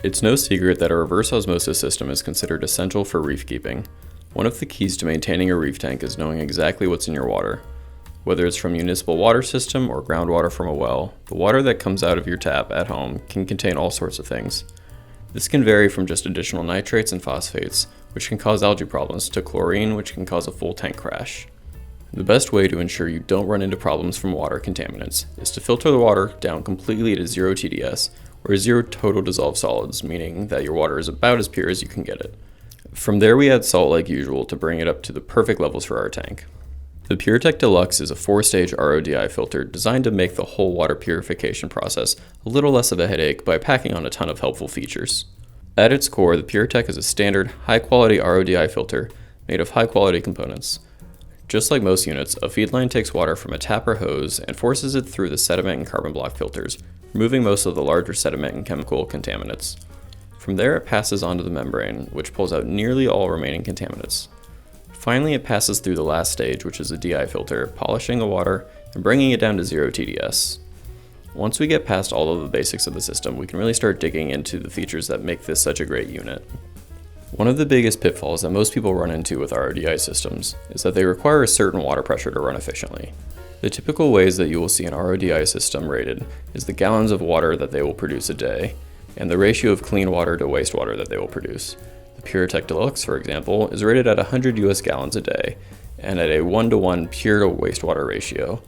It's no secret that a reverse osmosis system is considered essential for reef keeping. One of the keys to maintaining a reef tank is knowing exactly what's in your water. Whether it's from a municipal water system or groundwater from a well, the water that comes out of your tap at home can contain all sorts of things. This can vary from just additional nitrates and phosphates, which can cause algae problems, to chlorine, which can cause a full tank crash. The best way to ensure you don't run into problems from water contaminants is to filter the water down completely to 0 TDS, or 0 total dissolved solids, meaning that your water is about as pure as you can get it. From there we add salt like usual to bring it up to the perfect levels for our tank. The Puratek Deluxe is a 4-stage RODI filter designed to make the whole water purification process a little less of a headache by packing on a ton of helpful features. At its core, the Puratek is a standard, high-quality RODI filter made of high-quality components. Just like most units, a feed line takes water from a tap or hose and forces it through the sediment and carbon block filters, removing most of the larger sediment and chemical contaminants. From there, it passes onto the membrane, which pulls out nearly all remaining contaminants. Finally, it passes through the last stage, which is a DI filter, polishing the water and bringing it down to 0 TDS. Once we get past all of the basics of the system, we can really start digging into the features that make this such a great unit. One of the biggest pitfalls that most people run into with RODI systems is that they require a certain water pressure to run efficiently. The typical ways that you will see an RODI system rated is the gallons of water that they will produce a day, and the ratio of clean water to wastewater that they will produce. The Puratek Deluxe, for example, is rated at 100 US gallons a day, and at a 1-to-1 pure to wastewater ratio.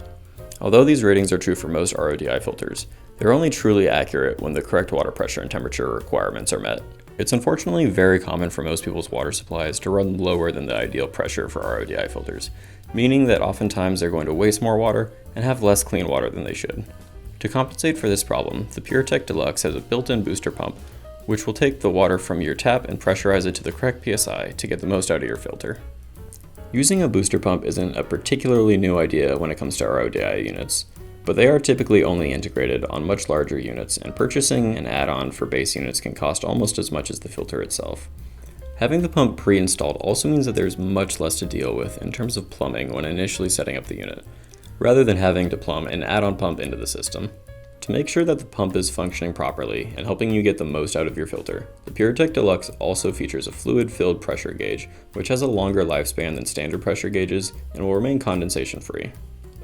Although these ratings are true for most RODI filters, they're only truly accurate when the correct water pressure and temperature requirements are met. It's unfortunately very common for most people's water supplies to run lower than the ideal pressure for RODI filters, meaning that oftentimes they're going to waste more water and have less clean water than they should. To compensate for this problem, the Puratek Deluxe has a built-in booster pump, which will take the water from your tap and pressurize it to the correct PSI to get the most out of your filter. Using a booster pump isn't a particularly new idea when it comes to RODI units, but they are typically only integrated on much larger units, and purchasing an add-on for base units can cost almost as much as the filter itself. Having the pump pre-installed also means that there's much less to deal with in terms of plumbing when initially setting up the unit, rather than having to plumb an add-on pump into the system. To make sure that the pump is functioning properly and helping you get the most out of your filter, the Puratek Deluxe also features a fluid-filled pressure gauge, which has a longer lifespan than standard pressure gauges and will remain condensation-free.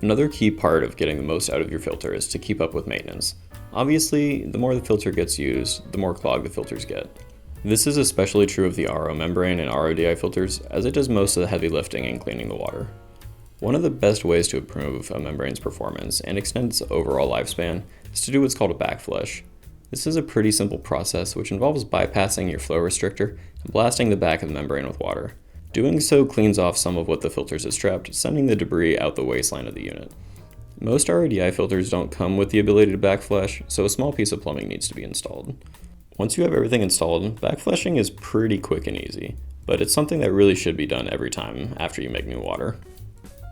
Another key part of getting the most out of your filter is to keep up with maintenance. Obviously, the more the filter gets used, the more clogged the filters get. This is especially true of the RO membrane and RODI filters, as it does most of the heavy lifting in cleaning the water. One of the best ways to improve a membrane's performance and extend its overall lifespan is to do what's called a backflush. This is a pretty simple process which involves bypassing your flow restrictor and blasting the back of the membrane with water. Doing so cleans off some of what the filters has trapped, sending the debris out the waistline of the unit. Most RODI filters don't come with the ability to backflush, so a small piece of plumbing needs to be installed. Once you have everything installed, backflushing is pretty quick and easy, but it's something that really should be done every time after you make new water.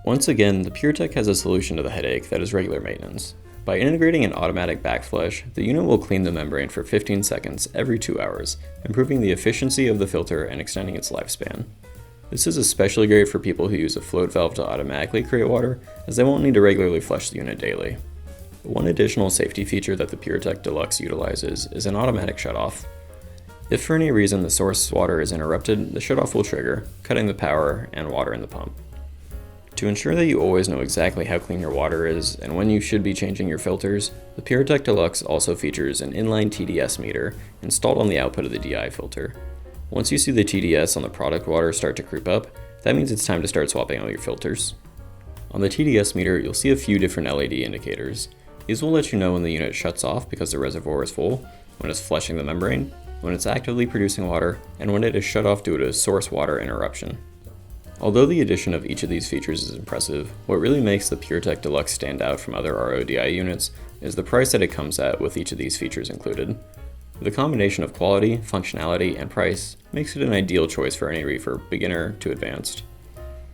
Once again, the Puratek has a solution to the headache that is regular maintenance. By integrating an automatic backflush, the unit will clean the membrane for 15 seconds every 2 hours, improving the efficiency of the filter and extending its lifespan. This is especially great for people who use a float valve to automatically create water, as they won't need to regularly flush the unit daily. One additional safety feature that the Puratek Deluxe utilizes is an automatic shutoff. If for any reason the source water is interrupted, the shutoff will trigger, cutting the power and water in the pump. To ensure that you always know exactly how clean your water is and when you should be changing your filters, the Puratek Deluxe also features an inline TDS meter installed on the output of the DI filter. Once you see the TDS on the product water start to creep up, that means it's time to start swapping out your filters. On the TDS meter, you'll see a few different LED indicators. These will let you know when the unit shuts off because the reservoir is full, when it's flushing the membrane, when it's actively producing water, and when it is shut off due to source water interruption. Although the addition of each of these features is impressive, what really makes the Puratek Deluxe stand out from other RODI units is the price that it comes at with each of these features included. The combination of quality, functionality, and price makes it an ideal choice for any reefer, beginner to advanced.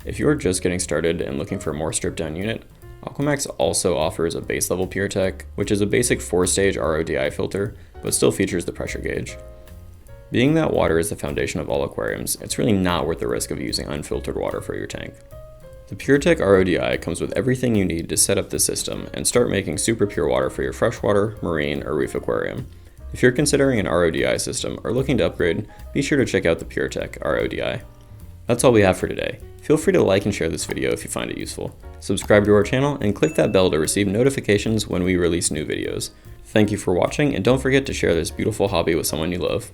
If you're just getting started and looking for a more stripped down unit, Aquamax also offers a base level Puratek, which is a basic 4-stage RODI filter, but still features the pressure gauge. Being that water is the foundation of all aquariums, it's really not worth the risk of using unfiltered water for your tank. The Puratek RODI comes with everything you need to set up the system and start making super pure water for your freshwater, marine, or reef aquarium. If you're considering an RODI system or looking to upgrade, be sure to check out the Puratek RODI. That's all we have for today. Feel free to like and share this video if you find it useful. Subscribe to our channel and click that bell to receive notifications when we release new videos. Thank you for watching, and don't forget to share this beautiful hobby with someone you love.